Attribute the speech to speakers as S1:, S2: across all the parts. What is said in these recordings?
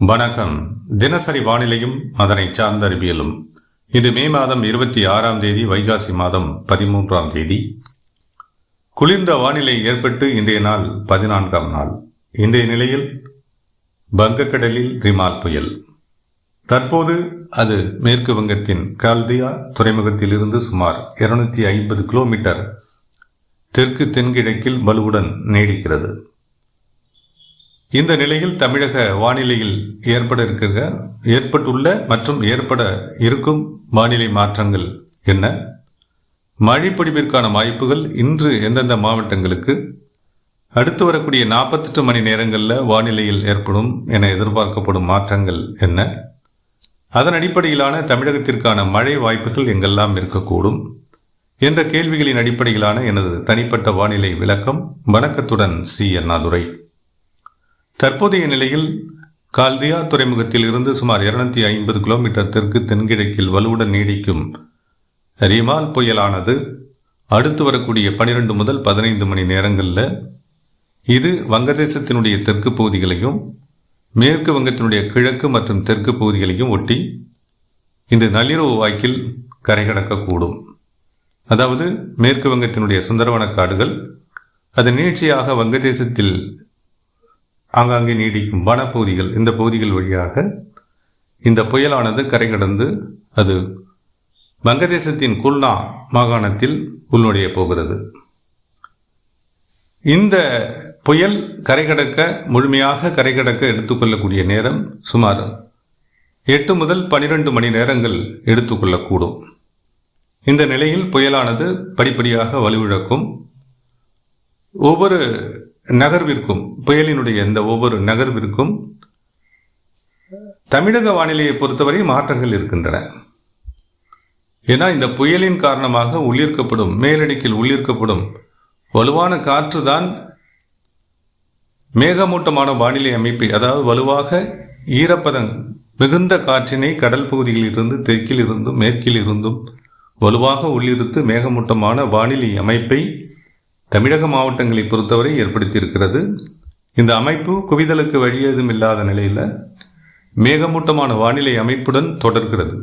S1: வணக்கம். தினசரி வானிலையும் அதனை சார்ந்த அறிவியலும். இது மே மாதம் 26ஆம் தேதி, வைகாசி மாதம் 13ஆம் தேதி. குளிர்ந்த வானிலை ஏற்பட்டு இன்றைய நாள் 14ஆம் நாள். இன்றைய நிலையில் வங்கக்கடலில் ரிமால் புயல். தற்போது அது மேற்கு வங்கத்தின் கால்தியா துறைமுகத்தில் இருந்து சுமார் 250 கிலோமீட்டர் தெற்கு தென்கிழக்கில் வலுவுடன் நீடிக்கிறது. இந்த நிலையில் தமிழக வானிலையில் ஏற்பட்டுள்ள மற்றும் ஏற்பட இருக்கும் வானிலை மாற்றங்கள் என்ன, மழை பொழிவிற்கான வாய்ப்புகள் இன்று எந்தெந்த மாவட்டங்களுக்கு, அடுத்து வரக்கூடிய 48 மணி நேரங்களில் வானிலையில் ஏற்படும் என எதிர்பார்க்கப்படும் மாற்றங்கள் என்ன, அதன் அடிப்படையிலான தமிழகத்திற்கான மழை வாய்ப்புகள் எங்கெல்லாம் இருக்கக்கூடும் என்ற கேள்விகளின் அடிப்படையிலான எனது தனிப்பட்ட வானிலை விளக்கம். வணக்கத்துடன் சி. அண்ணாதுரை. தற்போதைய நிலையில் கால்தியா துறைமுகத்தில் இருந்து சுமார் 250 கிலோமீட்டர் தெற்கு தென்கிழக்கில் வலுவுடன் நீடிக்கும் ரிமால் புயலானது அடுத்து வரக்கூடிய 12 முதல் 15 மணி நேரங்களில் இது வங்கதேசத்தினுடைய தெற்கு பகுதிகளையும் மேற்கு வங்கத்தினுடைய கிழக்கு மற்றும் தெற்கு பகுதிகளையும் ஒட்டி இந்த நள்ளிரவு வாக்கில் கரை கடக்கக்கூடும். அதாவது மேற்கு வங்கத்தினுடைய சுந்தரவன காடுகள், அது நீட்சியாக வங்கதேசத்தில் ஆங்காங்கே நீடிக்கும் வனப்பகுதிகள், இந்த பகுதிகள் வழியாக இந்த புயலானது கரை கடந்து அது வங்கதேசத்தின் குல்னா மாகாணத்தில் உள்நுழைய போகிறது. இந்த புயல் முழுமையாக கரை கடக்க எடுத்துக்கொள்ளக்கூடிய நேரம் சுமார் 8 முதல் 12 மணி நேரங்கள் எடுத்துக்கொள்ளக்கூடும். இந்த நிலையில் புயலானது படிப்படியாக வலுவிழக்கும். ஒவ்வொரு நகர்விற்கும், புயலினுடைய இந்த ஒவ்வொரு நகர்விற்கும் தமிழக வானிலையை பொறுத்தவரை மாற்றங்கள் இருக்கின்றன. ஏன்னா இந்த புயலின் காரணமாக மேலடுக்கில் உள்ளிருக்கப்படும் வலுவான காற்று தான் மேகமூட்டமான வானிலை அமைப்பை, அதாவது வலுவாக ஈரப்பதம் மிகுந்த காற்றினை கடல் பகுதியில் இருந்து தெற்கில் இருந்தும் மேற்கில் இருந்தும் வலுவாக உள்ளிருத்து மேகமூட்டமான வானிலை அமைப்பை தமிழக மாவட்டங்களை பொறுத்தவரை ஏற்படுத்தியிருக்கிறது. இந்த அமைப்பு குவிதலுக்கு வழியேதும் இல்லாத நிலையில் மேகமூட்டமான வானிலை அமைப்புடன் தொடர்கிறது.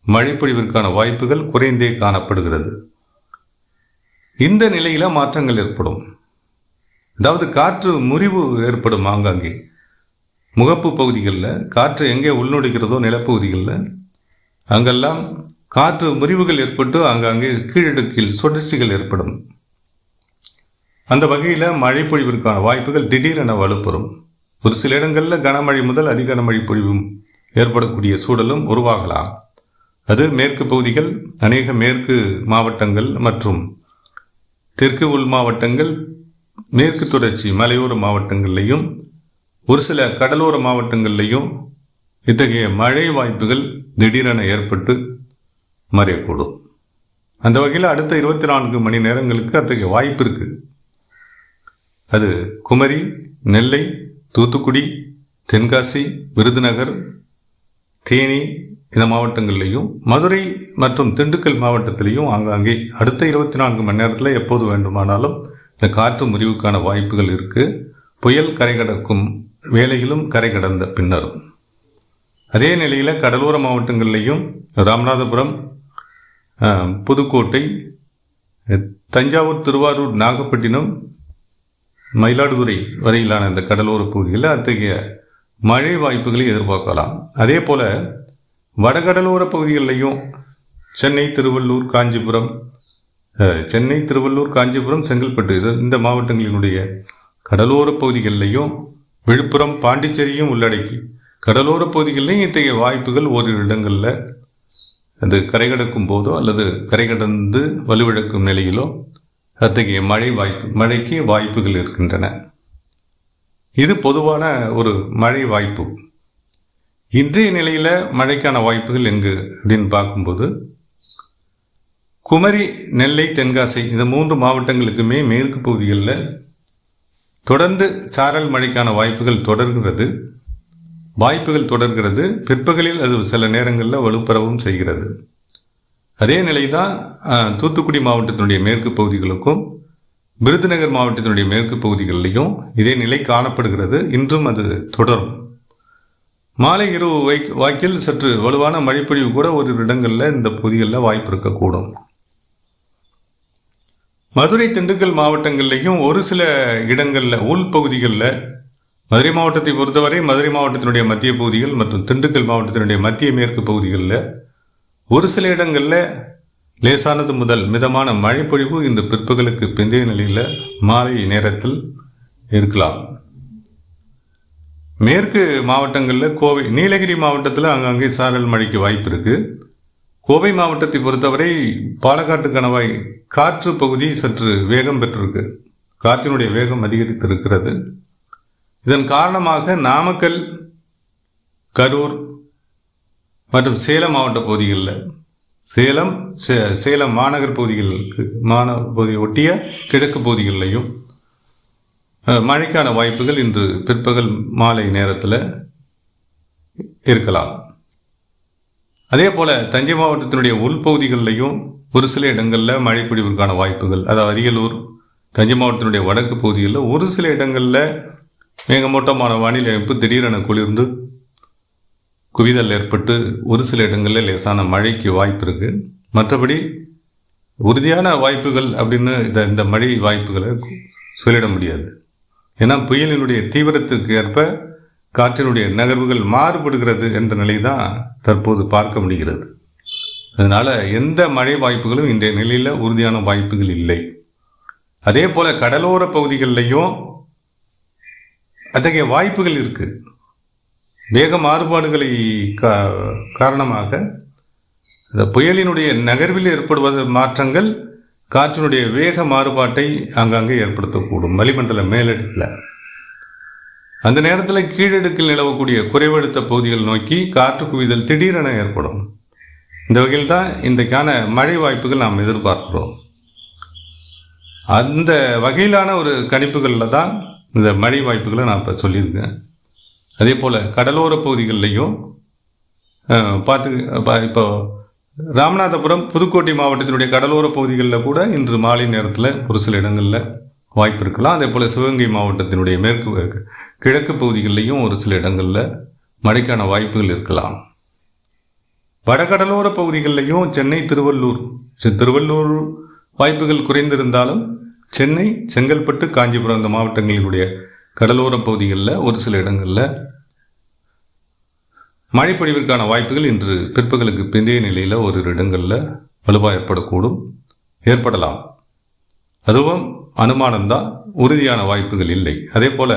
S1: மழைப்பொழிவிற்கான வாய்ப்புகள் குறைந்தே காணப்படுகிறது. இந்த நிலையில மாற்றங்கள் ஏற்படும். அதாவது காற்று முறிவு ஏற்படும். ஆங்காங்கே முகப்பு பகுதிகளில் காற்று எங்கே உள்நுழைக்கிறதோ நிலப்பகுதிகளில் அங்கெல்லாம் காற்று முறிவுகள் ஏற்பட்டு ஆங்காங்கே கீழடுக்கில் சுழற்சிகள் ஏற்படும். அந்த வகையில் மழை பொழிவிற்கான வாய்ப்புகள் திடீரென வலுப்பெறும். ஒரு சில இடங்களில் கனமழை முதல் அதிக கனமழை பொழிவும் ஏற்படக்கூடிய சூழலும் உருவாகலாம். அது மேற்கு பகுதிகள், அநேக மேற்கு மாவட்டங்கள் மற்றும் தெற்கு உள் மாவட்டங்கள், மேற்கு தொடர்ச்சி மலையோர மாவட்டங்கள்லையும் ஒரு சில கடலோர மாவட்டங்கள்லையும் இத்தகைய மழை வாய்ப்புகள் திடீரென ஏற்பட்டு மறையக்கூடும். அந்த வகையில் அடுத்த 24 மணி நேரங்களுக்கு அத்தகைய வாய்ப்பு இருக்குது. அது குமரி, நெல்லை, தூத்துக்குடி, தென்காசி, விருதுநகர், தேனி இந்த மாவட்டங்கள்லையும், மதுரை மற்றும் திண்டுக்கல் மாவட்டத்திலையும் ஆங்காங்கே அடுத்த 24 மணி நேரத்தில் எப்போது வேண்டுமானாலும் இந்த காற்று முறிவுக்கான வாய்ப்புகள் இருக்குது. புயல் கரை கடக்கும் வேளையிலும் கரை கடந்த பின்னரும். அதே நிலையில் கடலோர மாவட்டங்கள்லையும் ராமநாதபுரம், புதுக்கோட்டை, தஞ்சாவூர், திருவாரூர், நாகப்பட்டினம், மயிலாடுதுறை வரையிலான இந்த கடலோர பகுதிகளில் அத்தகைய மழை வாய்ப்புகளை எதிர்பார்க்கலாம். அதே போல் வடகடலோர பகுதிகளிலையும் சென்னை, திருவள்ளூர், காஞ்சிபுரம், செங்கல்பட்டு இந்த மாவட்டங்களினுடைய கடலோர பகுதிகளிலையும், விழுப்புரம், பாண்டிச்சேரியும் உள்ளடக்கி கடலோர பகுதிகளிலையும் இத்தகைய வாய்ப்புகள் ஓரிரு இடங்களில் அது கரை கடக்கும் போதோ அல்லது கரை கடந்து வலுவிழக்கும் நிலையிலோ அத்தகைய மழைக்கு வாய்ப்புகள் இருக்கின்றன. இது பொதுவான ஒரு மழை வாய்ப்பு. இன்றைய நிலையில் மழைக்கான வாய்ப்புகள் எங்கு அப்படின்னு பார்க்கும்போது குமரி, நெல்லை, தென்காசி இந்த 3 மாவட்டங்களுக்குமே மேற்கு பகுதிகளில் தொடர்ந்து சாரல் மழைக்கான வாய்ப்புகள் தொடர்கிறது. பிற்பகலில் அது சில நேரங்களில் வலுப்பெறவும் செய்கிறது. அதே நிலை தான் தூத்துக்குடி மாவட்டத்தினுடைய மேற்கு பகுதிகளுக்கும் விருதுநகர் மாவட்டத்தினுடைய மேற்கு பகுதிகளிலையும் இதே நிலை காணப்படுகிறது. இன்றும் அது தொடரும். மாலை இரவு வாக்கில் சற்று வலுவான மழைப்பொழிவு கூட ஒரு இடங்களில் இந்த பகுதிகளில் வாய்ப்பு இருக்கக்கூடும். மதுரை திண்டுக்கல் மாவட்டங்கள்லையும் ஒரு சில இடங்களில் உள்பகுதிகளில், மதுரை மாவட்டத்தை பொறுத்தவரை மதுரை மாவட்டத்தினுடைய மத்திய பகுதிகள் மற்றும் திண்டுக்கல் மாவட்டத்தினுடைய மத்திய மேற்கு பகுதிகளில் ஒரு சில இடங்களில் லேசானது முதல் மிதமான மழைப்பொழிவு இந்த பிற்பகலுக்கு பிந்தைய நிலையில் மாலை நேரத்தில் இருக்கலாம். மேற்கு மாவட்டங்களில் கோவை, நீலகிரி மாவட்டத்தில் அங்கங்கே சாரல் மழைக்கு வாய்ப்பு இருக்குது. கோவை மாவட்டத்தை பொறுத்தவரை பாலக்காட்டு கணவாய் காற்று பகுதி சற்று வேகம் பெற்றிருக்கு. காற்றினுடைய வேகம் அதிகரித்திருக்கிறது. இதன் காரணமாக நாமக்கல், கரூர் மற்றும் சேலம் மாவட்ட பகுதிகளில், சேலம் மாநகர் பகுதியை ஒட்டிய கிழக்கு பகுதிகளிலையும் மழைக்கான வாய்ப்புகள் இன்று பிற்பகல் மாலை நேரத்தில் இருக்கலாம். அதே போல் தஞ்சை மாவட்டத்தினுடைய உள்பகுதிகளிலையும் ஒரு சில இடங்களில் மழை பொழிவிற்கான வாய்ப்புகள், அதாவது அரியலூர், தஞ்சை மாவட்டத்தினுடைய வடக்கு பகுதிகளில் ஒரு சில இடங்களில் மேகமூட்டமான வானிலை அமைப்பு திடீரென குளிர்ந்து குவிதல் ஏற்பட்டு ஒரு சில இடங்களில் லேசான மழைக்கு வாய்ப்பு இருக்குது. மற்றபடி உறுதியான வாய்ப்புகள் அப்படின்னு இந்த மழை வாய்ப்புகளை சொல்லிட முடியாது. ஏன்னா புயலினுடைய தீவிரத்திற்கு ஏற்ப காற்றினுடைய நகர்வுகள் மாறுபடுகிறது என்ற நிலை தான் தற்போது பார்க்க முடிகிறது. அதனால் எந்த மழை வாய்ப்புகளும் இன்றைய நிலையில் உறுதியான வாய்ப்புகள் இல்லை. அதே போல் கடலோர பகுதிகளிலையும் அத்தகைய வாய்ப்புகள் இருக்குது. வேக மாறுபாடுகளை காரணமாக இந்த புயலினுடைய நகர்வில் ஏற்படுவது மாற்றங்கள் காற்றினுடைய வேக மாறுபாட்டை அங்கங்கே ஏற்படுத்தக்கூடும். வளிமண்டல மேலடுக்கில் அந்த நேரத்தில் கீழடுக்கில் நிலவக்கூடிய குறைவழுத்த பகுதிகள் நோக்கி காற்று குவிதல் திடீரென ஏற்படும். இந்த வகையில் தான் இன்றைக்கான மழை வாய்ப்புகள் நாம் எதிர்பார்க்கிறோம். அந்த வகையிலான ஒரு கணிப்புகளில் தான் இந்த மழை வாய்ப்புகளை நான் இப்போ சொல்லியிருக்கேன். அதே போல் கடலோர பகுதிகளிலையும் இப்போ ராமநாதபுரம், புதுக்கோட்டை மாவட்டத்தினுடைய கடலோர பகுதிகளில் கூட இன்று மாலை நேரத்தில் ஒரு சில இடங்களில் வாய்ப்பு இருக்கலாம். அதே போல் சிவகங்கை மாவட்டத்தினுடைய கிழக்கு பகுதிகளிலையும் ஒரு சில இடங்களில் மழைக்கான வாய்ப்புகள் இருக்கலாம். வடகடலோர பகுதிகளிலையும் சென்னை, திருவள்ளூர் வாய்ப்புகள் குறைந்திருந்தாலும் சென்னை, செங்கல்பட்டு, காஞ்சிபுரம் இந்த மாவட்டங்களினுடைய கடலோர பகுதிகளில் ஒரு சில இடங்களில் மழைப்பொழிவிற்கான வாய்ப்புகள் இன்று பிற்பகலுக்கு பிந்தைய நிலையில் ஒரு இடங்களில் வலுவாக ஏற்படலாம். அதுவும் அனுமானம்தான், உறுதியான வாய்ப்புகள் இல்லை. அதே போல்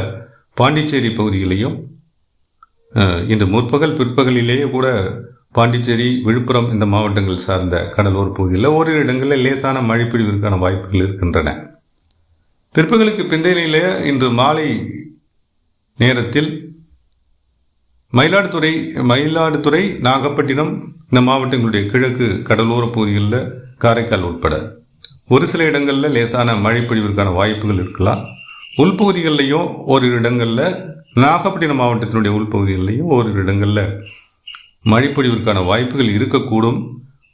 S1: பாண்டிச்சேரி பகுதியிலையும் இன்று பிற்பகலிலேயே கூட பாண்டிச்சேரி, விழுப்புரம் இந்த மாவட்டங்கள் சார்ந்த கடலோர பகுதியில் ஓரிரு இடங்களில் லேசான மழைப்பொழிவிற்கான வாய்ப்புகள் இருக்கின்றன. பிற்பகலுக்கு பிந்தைய நிலையில் இன்று மாலை நேரத்தில் மயிலாடுதுறை, நாகப்பட்டினம் இந்த மாவட்டங்களுடைய கிழக்கு கடலோர பகுதிகளில், காரைக்கால் உட்பட ஒரு சில இடங்களில் லேசான மழைப்பொழிவிற்கான வாய்ப்புகள் இருக்கலாம். உள்பகுதிகளிலையும் ஓரிரு இடங்களில், நாகப்பட்டினம் மாவட்டத்தினுடைய உள்பகுதிகளிலையும் ஓரிரு இடங்களில் மழைப்பொழிவிற்கான வாய்ப்புகள் இருக்கக்கூடும்.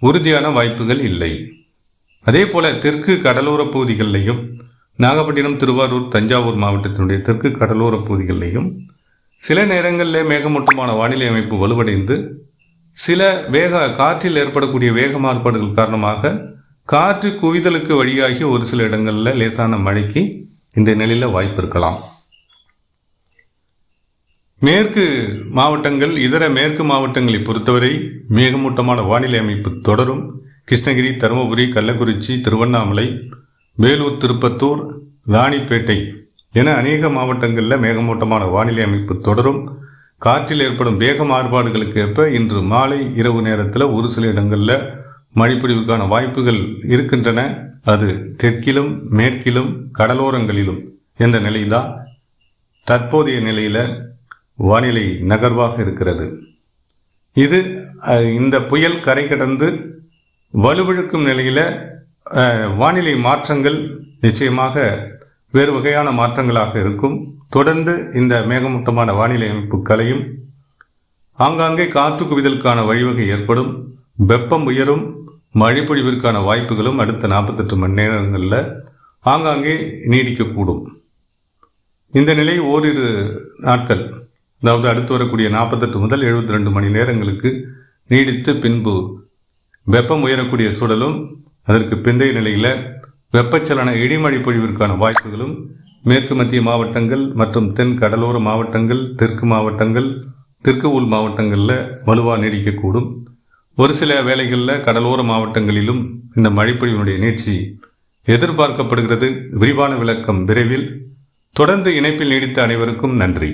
S1: உறுதியான வாய்ப்புகள் இல்லை. அதே போல் தெற்கு கடலோர பகுதிகளிலையும், நாகப்பட்டினம், திருவாரூர், தஞ்சாவூர் மாவட்டத்தினுடைய தெற்கு கடலோர பகுதிகளிலையும் சில நேரங்களில் மேகமூட்டமான வானிலை அமைப்பு வலுவடைந்து சில காற்றில் ஏற்படக்கூடிய வேக மாறுபாடுகள் காரணமாக காற்று குவிதலுக்கு வழியாகி ஒரு சில இடங்களில் லேசான மழைக்கு இந்த நிலையில் வாய்ப்பு இருக்கலாம். மேற்கு மாவட்டங்கள், இதர மேற்கு மாவட்டங்களை பொறுத்தவரை மேகமூட்டமான வானிலை அமைப்பு தொடரும். கிருஷ்ணகிரி, தருமபுரி, கள்ளக்குறிச்சி, திருவண்ணாமலை, வேலூர், திருப்பத்தூர், ராணிப்பேட்டை என அநேக மாவட்டங்களில் மேகமூட்டமான வானிலை அமைப்பு தொடரும். காற்றில் ஏற்படும் வேக மாறுபாடுகளுக்கு ஏற்ப இன்று மாலை இரவு நேரத்தில் ஒரு சில இடங்களில் மழைப்பொழிவுக்கான வாய்ப்புகள் இருக்கின்றன. அது தெற்கிலும் மேற்கிலும் கடலோரங்களிலும் என்ற நிலைதான் தற்போதைய நிலையில் வானிலை நகர்வாக இருக்கிறது. இது இந்த புயல் கரை கடந்து வலுவிழக்கும் நிலையில் வானிலை மாற்றங்கள் நிச்சயமாக வேறு வகையான மாற்றங்களாக இருக்கும். தொடர்ந்து இந்த மேகமூட்டமான வானிலை அமைப்புகளையும் ஆங்காங்கே காற்று குவிதலுக்கான வழிவகை ஏற்படும். வெப்பம் உயரும். மழைப்பொழிவிற்கான வாய்ப்புகளும் அடுத்த 48 மணி நேரங்களில் ஆங்காங்கே நீடிக்கக்கூடும். இந்த நிலை ஓரிரு நாட்கள் அதாவது அடுத்து வரக்கூடிய 48 முதல் 72 மணி நேரங்களுக்கு நீடித்து பின்பு வெப்பம் உயரக்கூடிய சூழலும், அதற்கு பிந்தைய நிலையில் வெப்பச்சலன இடிமழை பொழிவிற்கான வாய்ப்புகளும் மேற்கு மத்திய மாவட்டங்கள் மற்றும் தென் கடலோர மாவட்டங்கள், தெற்கு மாவட்டங்கள், தெற்கு உள் மாவட்டங்களில் வலுவாக நீடிக்கக்கூடும். ஒரு சில வேளைகளில் கடலோர மாவட்டங்களிலும் இந்த மழைப்பொழிவினுடைய நீட்சி எதிர்பார்க்கப்படுகிறது. விரிவான விளக்கம் விரைவில். தொடர்ந்து இணைப்பில் நீடித்த அனைவருக்கும் நன்றி.